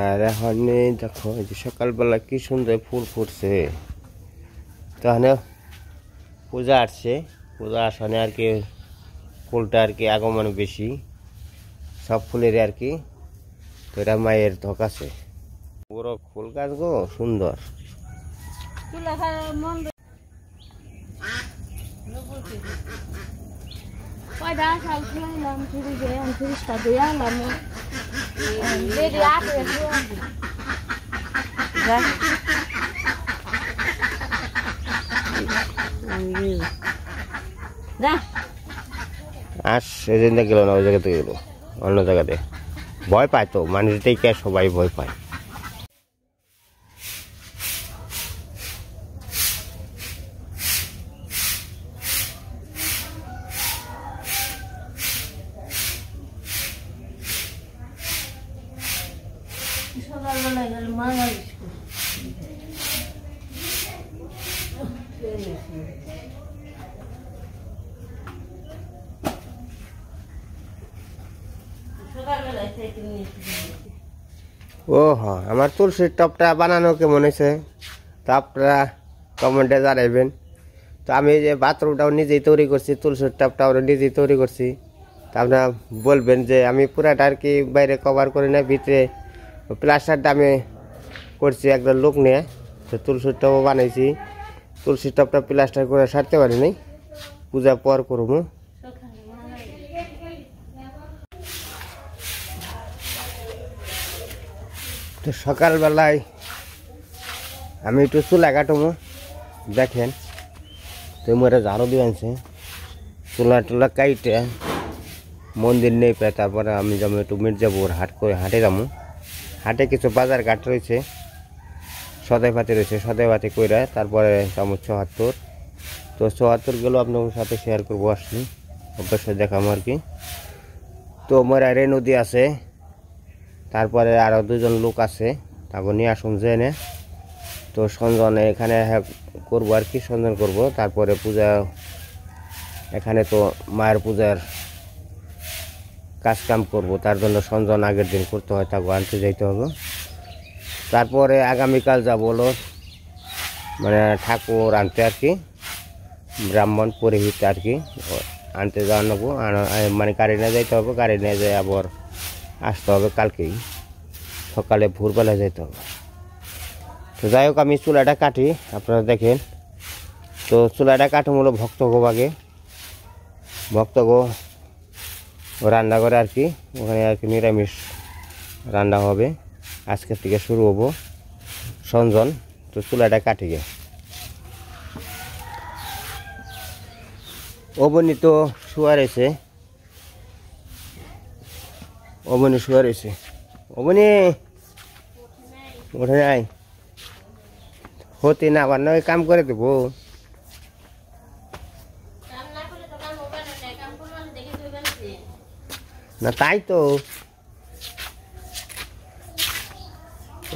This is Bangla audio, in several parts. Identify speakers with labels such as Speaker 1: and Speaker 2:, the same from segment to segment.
Speaker 1: আর এখন দেখো এই যে সকালবেলা কি সুন্দর ফুল ফুটছে। তাহলে পূজা আসছে, পূজা আসনে আর কি ফুলটা আর কি আগমন বেশি সব ফুলের আর কি। তো এটা মায়ের ধক আছে, পুরো ফুল গাছ গো সুন্দর। আস এজেন্ট গেল না, ওই জায়গাতে গেল অন্য জায়গাতে। ভয় পায় তো মানুষ দেখে, সবাই ভয় পায়। ও হ্যাঁ, আমার তুলসীর টপটা বানানো কেমন হয়েছে তা আপনারা কমেন্টে জানাইবেন। তো আমি এই যে বাথরুমটাও নিজেই তৈরি করছি, তুলসীর টপটাও নিজেই তৈরি করছি। তা আপনারা বলবেন যে আমি পুরাটা আর কি বাইরে কভার করি না, ভিতরে প্লাস্টারটা আমি করছি একটা লোক নিয়ে। তো তুলসীর টপও বানাইছি, তুলসীর টপটা প্লাস্টার করে সারতে পারি নাই, পূজা পর করবো। তো সকালবেলায় আমি একটু চুলা কাটবো, দেখেন তোমরা ঝাড়ু দিয়ে আনছে চুলা টুলা কাইটে মন্দির নেই পায়। তারপরে আমি যাবো একটু মির্জাপুর হাটে যাবো। হাটে কিছু বাজার ঘাট রয়েছে, সদাই পাতি রয়েছে, সদাই পাতি কইরা তারপরে যাবো ৭৪। তো ৭৪ গেলেও আপনার সাথে শেয়ার করবো, আসলে অবশ্যই দেখাবো আর কি। তো মরারে নদী আছে, তারপরে আরও দুজন লোক আছে, তাকে নিয়ে আসুন যে এনে। তো সঞ্জন এখানে করবো আর কি, সঞ্জন করব। তারপরে পূজা এখানে তো মায়ের পূজার কাজ কাম করবো, তার জন্য সঞ্জন আগের দিন করতে হয়, তাকে আনতে যাইতে হবে। তারপরে আগামীকাল যাবো হলো মানে ঠাকুর আনতে আর কি, ব্রাহ্মণ পুরোহিত আর কি আনতে যাওয়া নেবো। মানে গাড়ি নিয়ে যাইতে হবে, গাড়ি নিয়ে যাই আবার আসতে হবে কালকেই সকালে ভোরবেলা যেতে হবে। তো যাই হোক আমি চুলাটা কাটি, আপনারা দেখেন। তো চুলাটা কাটুম হলো ভক্তগো আগে, ভক্তগো রান্না করে আর কি, ওখানে আর কি নিরামিষ রান্না হবে, আজকের থেকে শুরু হবো সঞ্জন। তো চুলাটা কাটি গে। ওবনি তো শুয়ার এসে, ওবনি শুয়ার এসে, ওবনি ওঠে নাই হতে না, আবার নয় কাম করে দেবো না। তাই তো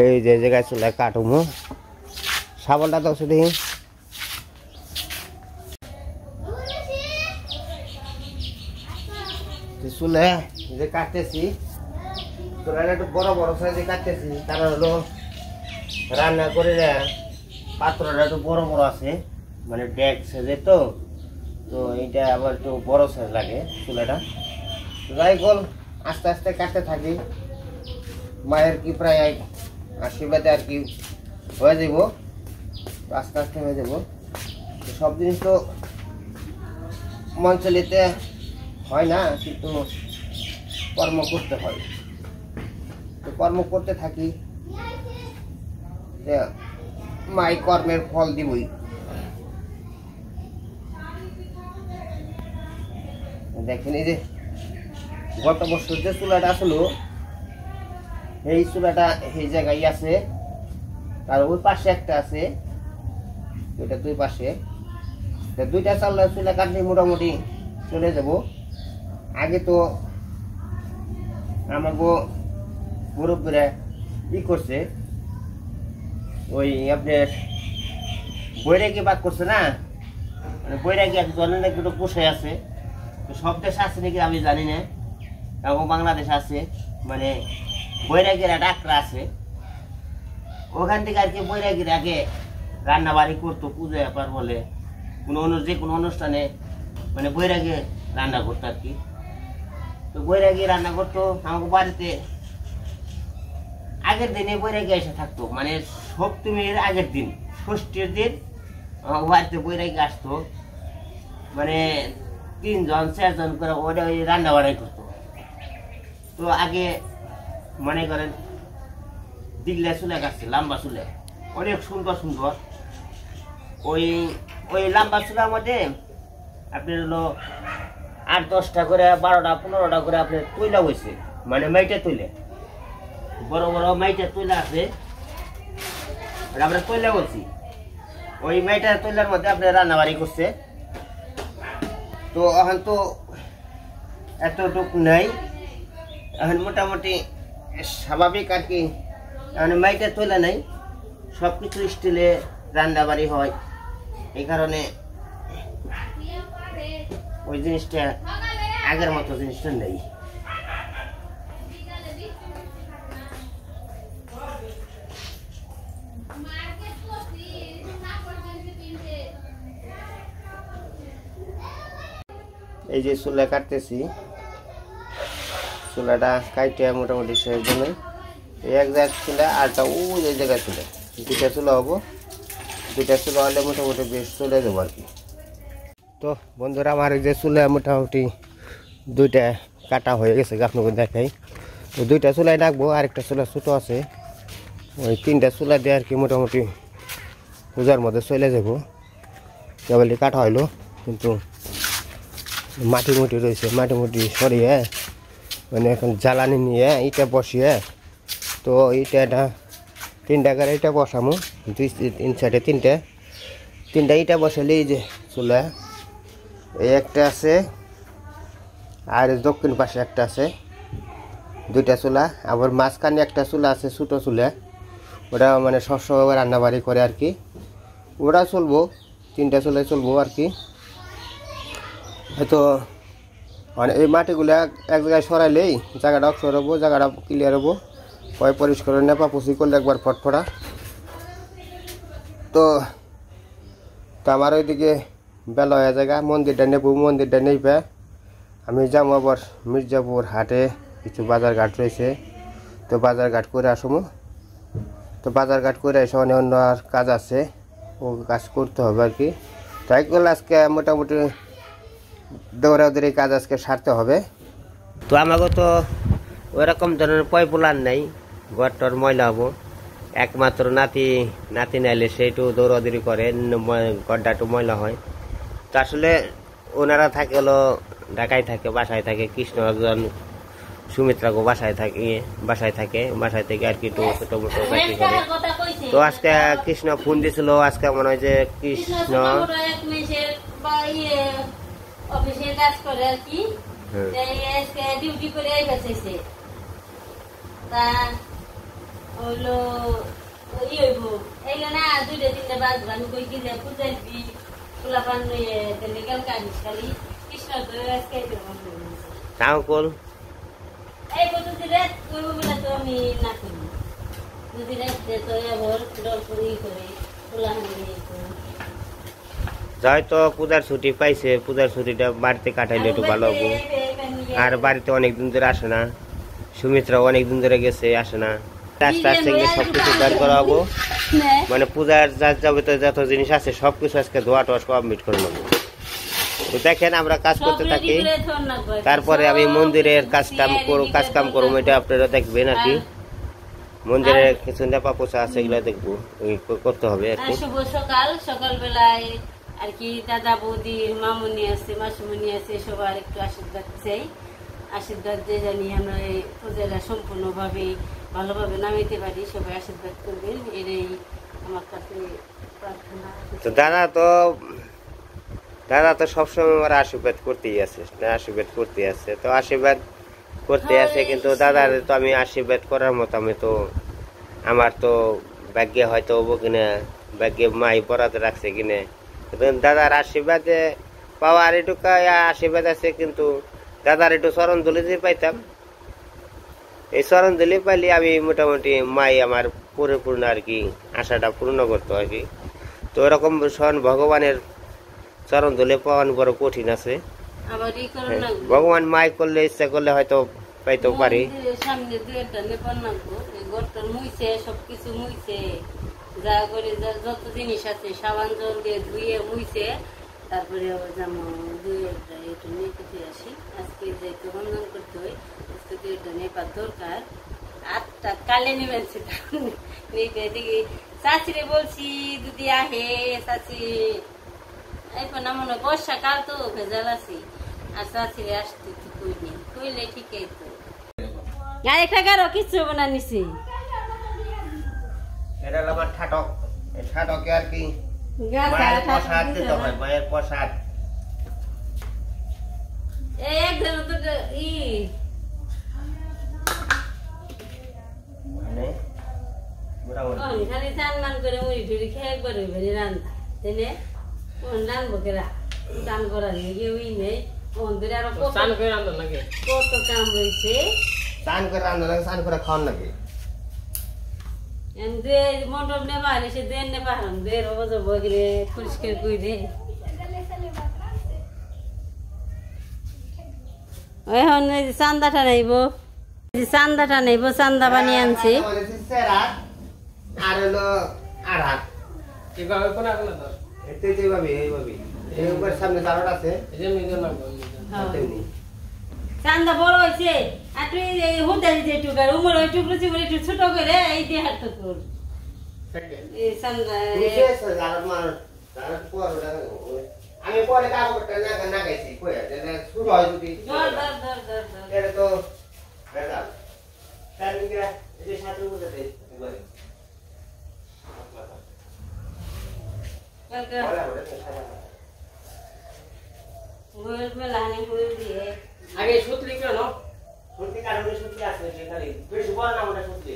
Speaker 1: এই যে জায়গায় চুলা কাটুমো, শাবলটা তো শুধু চুলে যে কাটতেছি, চুলাটা একটু বড় বড় সাইজে কাটতেছি, কারণ হলো রান্না করে পাত্রটা একটু বড় বড় আছে, মানে ডেক সাইজের। তো তো এইটা আবার একটু বড় সাইজ লাগে চুলাটা। যাই গোল আস্তে আস্তে কাটতে থাকি, মায়ের কি প্রায় আশীর্বাদে আর কি হয়ে যাব, আস্তে আস্তে হয়ে যাব। সব জিনিস তো মন চালিতে হয় না, কিন্তু কর্ম করতে হয়। তো কর্ম করতে থাকি, মাই কর্মের ফল দিবই। দেখেন এই যে গত বছর যে চুলাটা আসলো, এই চুলাটা এই জায়গায় আছে, আর ওই পাশে একটা আছে, ওইটা দুই পাশে। দুইটা চাল্লা চুলা কাটলে মোটামুটি চলে যাব। আগে তো আমার মুরব্বীরা ই করছে, ওই আপনার বৈরাগী বাদ করছে না, মানে বৈরাগী একজনের নাকি একটু পোষায় আছে। তো সব দেশে আছে নাকি আমি জানি না, এবং বাংলাদেশ আছে, মানে বৈরাগীর একটা আখড়া আছে, ওখান থেকে আর কি বৈরাগীর আগে রান্না বাড়ি করতো, পুজো ব্যাপার বলে যে কোনো অনুষ্ঠানে মানে বৈরাগী রান্না করতো আর কি। তো বৈরাগী রান্না করতো আমাকে বাড়িতে, আগের দিনে বৈরাগী এসে থাকতো, মানে সপ্তমীর আগের দিন, ষষ্ঠীর দিন আমার বাড়িতে বৈরাগী আসতো, মানে 3 জন 4 জন করে ওরা ওই রান্না বাড়াই করতো। তো আগে মনে করেন দিগলা চুলে কাটছে, লম্বা চুলে, অনেক সুন্দর সুন্দর। ওই ওই লম্বা চুলার মধ্যে আপনার হলো 8-10টা করে 12টা 15টা করে আপনার তৈলা হয়েছে, মানে মাইটা তৈলে, বড় বড় মাইটা তৈলা আছে, আমরা তৈলা বলছি। ওই মাইটার তৈলার মধ্যে আপনার রান্নাবাড়ি করছে। তো এখন তো এতটুক নাই, এখন মোটামুটি স্বাভাবিক আর কি, এখন মাইটা তৈলা নাই, সব কিছু স্টিলে রান্নাবাড়ি হয়, এই কারণে ওই জিনিসটা আগের মতো জিনিসটা নেই। এই যে চুলা কাটতেছি, চুলাটা কাটতে মোটামুটি শেষ জন্য এক জায়গায় চুলা, আরটা ওই জায়গায় চুলা, 2টা চুলা হবো, 2টা চুলা হলে মোটামুটি বেশ চলে যাবো আর কি। তো বন্ধুরা আমার এই যে চুলা মোটামুটি 2টা কাটা হয়ে গেছে, আপনাকে দেখাই। তো 2টা চুলাই রাখবো, আরেকটা চুলা ছোটো আছে, ওই 3টা চুলা দিয়ে আর কি মোটামুটি পূজার মধ্যে চলে যাবো। কেবলই কাটা হইলো, কিন্তু মাটি মুটি রয়েছে, মাটি মুটি সরিয়ে মানে এখন জ্বালানি নিয়ে ইটা বসিয়ে, তো ইটা 3টা করে ইটা বসামো, 2-3 সাইডে 3টা ইটা বসালে এই যে চুলা এই একটা আছে, আর দক্ষিণ পাশে একটা আছে, 2টা চুলা। আবার মাঝখানে একটা চুলা আছে ছোটো চুলা, ওটা মানে সবসময় রান্নাবাড়ি করে আর কি, ওটা চলবো, 3টা চুলাই চলবো আর কি। হয়তো মানে এই মাটিগুলো এক জায়গায় সরাইলেই জায়গাটা অক্ষর হবো, জায়গাটা ক্লিয়ার হবো, পয় পরিষ্কার নেপা পুষি করলে একবার ফটফটা। তো আমার ওইদিকে বেলা হয়ে জায়গা, মন্দিরটা নেব, মন্দিরটা নেইবে আমি যাবো আবার মির্জাপুর হাটে, কিছু বাজার ঘাট রয়েছে, তো বাজার ঘাট করে আসবো। তো বাজার ঘাট করে এসে অনেক অন্য আর কাজ আছে, ও কাজ করতে হবে আর কি। তাই করলে আজকে মোটামুটি দৌড়াদৌড়ি কাজ আজকে সারতে হবে। তো আমাকে তো ওইরকম ধরনের পয়পুলার নেই, ঘরটার ময়লা হবো, একমাত্র নাতি নাইলে সেইটু দৌড়াদৌড়ি করে, ঘরটা একটু ময়লা হয়। তো আসলে ওনারা থাকে হলো ঢাকায় থাকে, বাসায় থাকে, কৃষ্ণ একজন সুমিত্রাকে বাসায় থেকে আর কি একটু ছোটো মোটো চাকরি করে। তো আজকে কৃষ্ণ ফোন দিছিল, আজকে মনে হয় যে কৃষ্ণ অফিসের কাজ করে আর কি, ডিউটি করে গেছে, তা হলো ই হইব এইলে না 2-3 বাজবে, আমি কই কি যে পূজার বি পোলাপান নিয়ে তেলে গেল কানিস খালি কৃষ্ণ তো আজকে তাও কল এই পদ্ধতি রে কইব বলে তো আমি না করি, যদি রে তো এবার ডর করি করে পোলা নিয়ে যাই। তো পূজার ছুটি পাইছে, পূজার ছুটিটা বাড়িতে কাটাইলে একটু ভালো হবো। আর বাড়িতে অনেকদিন ধরে আসে না, সুমিত্রাও অনেকদিন ধরে গেছে, আসে না। আস্তে আস্তে সবকিছু বের করা হবো, মানে পূজার যাবতীয় যত জিনিস আছে সবকিছু আজকে ধোয়া টোয়া কমপ্লিট করে নেবো। তো দেখেন আমরা কাজ করতে থাকি, তারপরে আমি মন্দিরের কাজ কাম করবো, এটা আপনারা দেখবেন আর কি। মন্দিরে কিছু নেপা পোষা আছে, এগুলো দেখবো, করতে হবে আর কি। শুভ সকাল বেলায় আর কি দাদা বৌদির মামুনি আছে, মাসুমনি আছে, সবার একটু আশীর্বাদ চাই, আশীর্বাদ দিয়ে জানি আমরা এই পূজাটা সম্পূর্ণভাবে ভালোভাবে নামাইতে পারি, সবাই আশীর্বাদ করবেন, এটাই আমার কাছে প্রার্থনা। তো দাদা তো সবসময় আমার আশীর্বাদ করতেই আছে, তো আশীর্বাদ করতে আছে, কিন্তু দাদার তো আমি আশীর্বাদ করার মতো আমার তো ভাগ্যে হয়তো হবো কিনা, ভাগ্যে মাই বরাদ রাখছে কিনা, দাদার আশীর্বাদে পাওয়ার একটু আশীর্বাদ আছে, কিন্তু দাদার একটু চরণ ধুলে যে পাইতাম এই চরণ দিলে পাইলে আমি মোটামুটি মাই আমার পরিপূর্ণ আর কি আশাটা পূর্ণ করতো আর কি। তো এরকম স্বয়ং ভগবানের চরণ ধুলে পাওয়ান বড় কঠিন আছে। ভগবান মাই করলে ইচ্ছা করলে হয়তো পাইতেও পারি।
Speaker 2: সামনে সবকিছু মুইছে যা করে যত জিনিস আছে সাবান জল দিয়ে ধুয়ে মুইছে, তারপরে আবার জামা দুইটা একটু নিয়ে খেতে আসি। আজকে যেহেতু বন্ধন করতে হয় আজকে দুইটা নেপার দরকার। 8টা কালে নেবেন সেটা নিতে দেখি চাচিরে বলছি যদি আহে চাচি এখন মনে হয় বর্ষাকাল তো ভেজাল আছি আর চাচিরে আসতে তো কইনি, কইলে ঠিকই তো আরেকটা গারো কিছু বানা নিছি।
Speaker 1: এটা আমার ঠাটক, এই ঠাটকে আর কি মায়ের প্রসাদ দিতে হয়, মায়ের প্রসাদ।
Speaker 2: একজন তো ই
Speaker 1: মানে মোটামুটি
Speaker 2: খালি চান মান করে মুড়ি টুড়ি খেয়ে একবার হইবে রান্না তাইলে রানবো কেরা চান করার লেগে ওই নেই ওদের আরো কত কাম রয়েছে।
Speaker 1: চান করে রান্না লাগে, চান করে খাওয়ান লাগে।
Speaker 2: মন্ডপ নেবা হলে সে দেন নেবা হারাম দের অবজব করে পরিষ্কার করে দে। এখন চান্দাটা নেইব, চান্দাটা নেইব, চান্দা বানিয়ে আনছি।
Speaker 1: আর হলো আড়াত এইভাবে এইভাবে সামনে চারট আছে।
Speaker 2: চান্দা বড় হয়েছে আর তুই হুদাই যে টুকার উমর ওই টুকরো চিমড়ি একটু ছোট করে এই দিয়ে হাত তোর এই চান্দা
Speaker 1: আমি পরে কাপড়টা না গাইছি শুরু হয় যদি এটা তো বেদাল তার নিকে এই যে সাথে বুঝাতে একবারে
Speaker 2: আগে সূত্রি কেন
Speaker 1: সূত্রি কারণে সূত্রি আছে সেখানে বেশি বড় না ওটা সূত্রি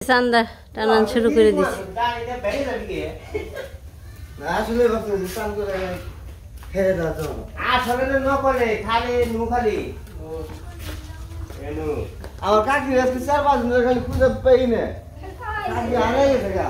Speaker 2: চান্দা টানান শুরু করে দিছি।
Speaker 1: আসলে আসলে নকলে খালি নু খালি আমার কাকি আজকে 4-5 দিন খালি খুঁজে পাই না। কাকি আরে গেছে গা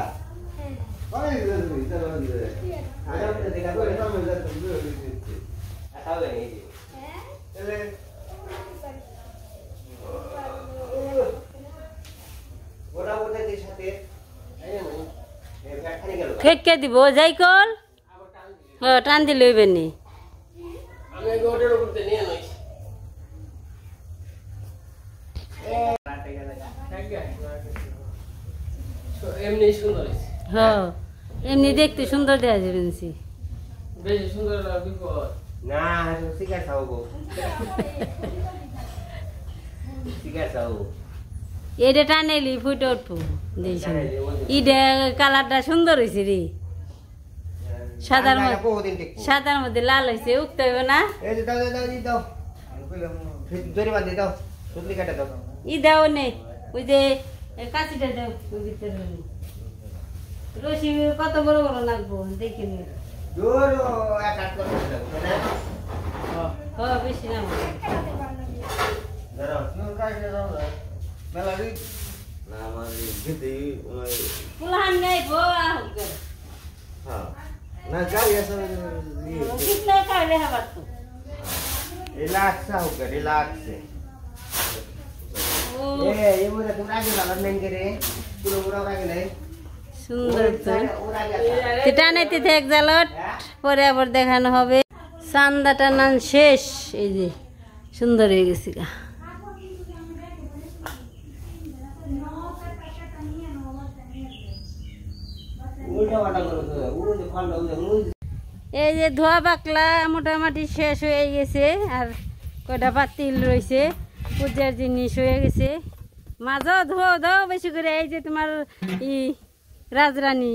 Speaker 2: ফেঁকে দিব যাই কল টান দিলে হইবে নি। এমনি দেখতে সুন্দর দেওয়া যাবে
Speaker 3: বেশি সুন্দর
Speaker 1: না শিকার খাবো শিকার খাবো
Speaker 2: এটা টানেলি ফুটে উঠবো দেখছি ইটা কালারটা সুন্দর হয়েছে রে, সাদার মধ্যে লাল হয়েছে উঠতে হবে না। ই দাও নে ওই যে কাছিটা দাও ভিতরে রশি কত বড় বড় লাগবো দেখে নি বেশি না পুলান নেই সুন্দর টানাইতে থাক জালট পরে আবার দেখানো হবে। চান্দা টানান শেষ, এই যে সুন্দর হয়ে গেছে গা। এই যে ধোয়া পাকলা মোটামুটি শেষ হয়ে গেছে, আর কয়টা পাতিল রয়েছে পূজার জিনিস হয়ে গেছে। মাঝো ধো ধো বেশি করে এই যে তোমার ই রাজরানী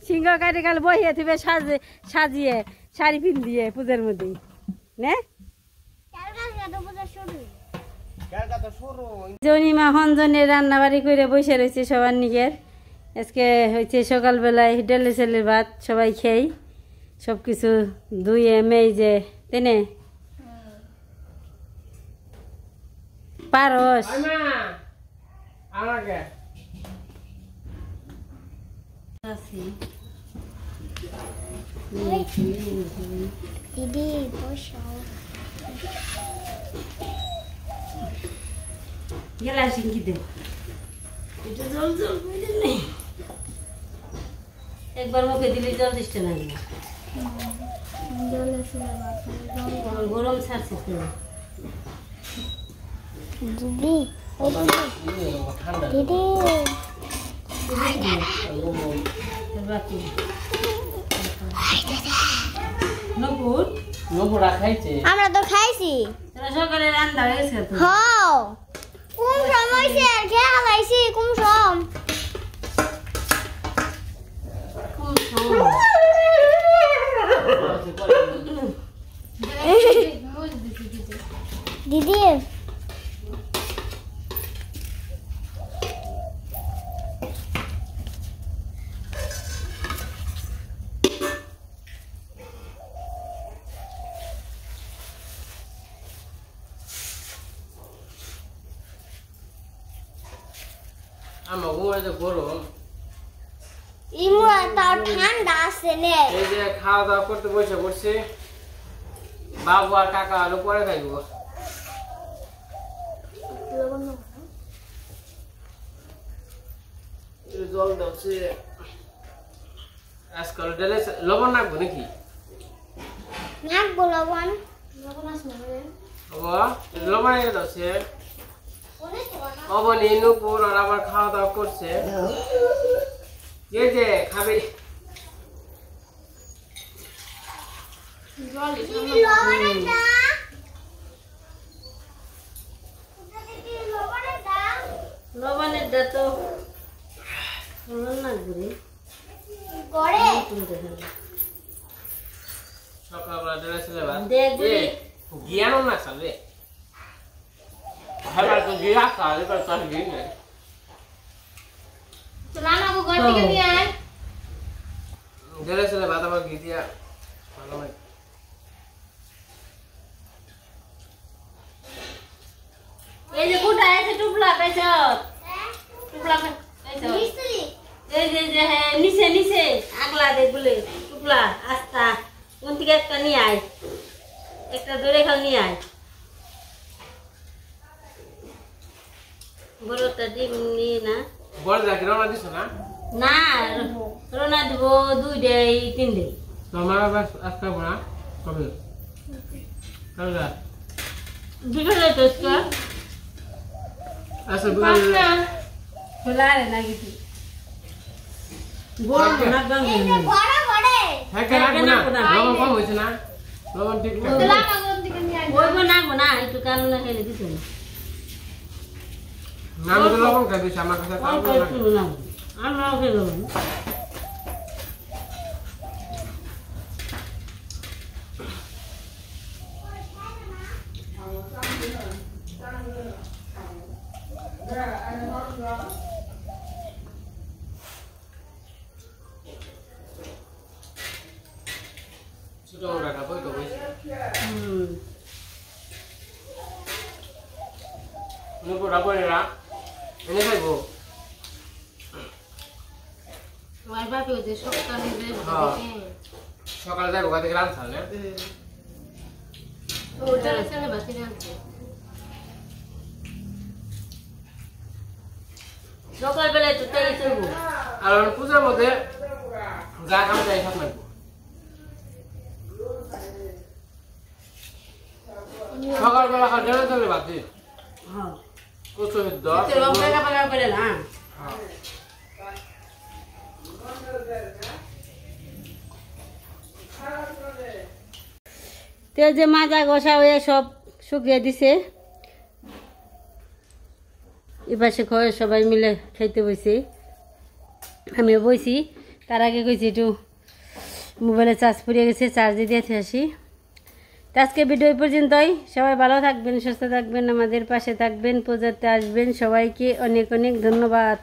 Speaker 2: সিংহ কাটে কাল বহিয়ে থিবে সাজিয়ে শাড়ি পিন দিয়ে পূজার মধ্যে নে জনিমা হনজনের রান্না বাড়ি করে বসে রয়েছে সবার নিজের আজকে হয়েছে সকালবেলায় ডেলে ছেলের ভাত সবাই খেয়ে সব কিছু ধুয়ে মেজে তেনে পারস
Speaker 4: দিদি বসাও
Speaker 2: গেলা সিঙ্গি দে এটা জল জল নেই একবার মুখে দিলে জল দিচ্ছে না গরম ছাড়ছে তো
Speaker 4: দিদি দিদি
Speaker 2: বাকি নপুর
Speaker 3: নপুরা খাইছে
Speaker 4: আমরা তো খাইছি
Speaker 2: তোরা সকালে রান্না হয়ে গেছে তো
Speaker 4: হ্যাঁ কোন সময় সে খেয়ে হালাইছি কোন সম দিদি
Speaker 3: আমার ঘুমাই তো গরম
Speaker 4: ইমুরা তাও ঠান্ডা আছে নে
Speaker 3: এই যে খাওয়া দাওয়া করতে বসে পড়ছি বাবু আর কাকা আলো পরে খাইব জল দাওছে আজকাল ডেলে লবণ নাকবো নাকি
Speaker 4: নাক বলবন লবণ আছে
Speaker 3: লবণ এনে দাওছে অবনি নুপুর আর আবার খাওয়া দাওয়া করছে এই যে খাবে
Speaker 2: লবণের দা তো না ঘুরে
Speaker 4: গড়ে
Speaker 3: সকালবেলা ডেলে ছেলে ভাত
Speaker 2: দেখবি
Speaker 3: জ্ঞানও না খাবে খাবার তো গিয়া খাবে এবার তার গিয়ে নাই
Speaker 4: তো রানা গো ঘর থেকে নিয়ে আয়
Speaker 3: ডেলে ছেলে ভাত আবার ঘি দিয়া ভালো লাগে
Speaker 2: এই যে কোটা আছে টুপলা পেছ টুপলা পেছ
Speaker 4: মিস্ত্রি
Speaker 2: এই যে হ্যাঁ নিচে নিচে আগলা দে বলে টুপলা আস্তা কোন থেকে একটা নিয়ে আয় একটা ধরে খাল নিয়ে আয় বড়টা ডিম নিয়ে না
Speaker 3: বড় দেখি রওনা দিছ না
Speaker 2: না রোনা দিব 2 ডে 3 ডে
Speaker 3: তোমার আবার আজকে বড়া কবে কালরা
Speaker 2: বিকেলে তো স্কা
Speaker 3: আচ্ছা বিকাল
Speaker 2: খোলা রে নাকি তুই গরম না গরম
Speaker 4: এই যে বড় বড়ে
Speaker 3: হ্যাঁ কেন না লবণ কম হয়েছে না লবণ ঠিক
Speaker 4: তো রানা গো থেকে নিয়ে আয়
Speaker 2: ওই না একটু কারণ না খেলে দিতে
Speaker 3: না আমি তো লবণ খাই বেশি আমার কাছে
Speaker 2: অল্প একটু না আমরা খেয়ে দেবো
Speaker 3: ছোট মোটা বই তো বই নুপুর রাবণেরা এনে খাইবো
Speaker 2: তোমার বাপে ওদের সকালে
Speaker 3: সকালে যাইবো গা থেকে রান ছাড়লে
Speaker 2: ওটা ছেলে বাতি রাখছে সকালবেলায় তো তেলে চলবো
Speaker 3: আর পূজার মধ্যে যা কাম যাই সব লাগবো সকালবেলা খাওয়া জেনে চলে বাদ
Speaker 2: হ্যাঁ
Speaker 3: কচু সিদ্ধ
Speaker 2: লঙ্কা পাকা করে না তো যে মাজা ঘষা হয়ে সব শুকিয়ে দিছে এ পাশে সবাই মিলে খাইতে বসে, আমিও বইছি। তার আগে কইছি একটু মোবাইলে চার্জ পড়িয়ে গেছে, চার্জে দিয়ে আসি। তো আজকে ভিডিও এই পর্যন্তই। সবাই ভালো থাকবেন, সুস্থ থাকবেন, আমাদের পাশে থাকবেন, পূজাতে আসবেন। সবাইকে অনেক অনেক ধন্যবাদ।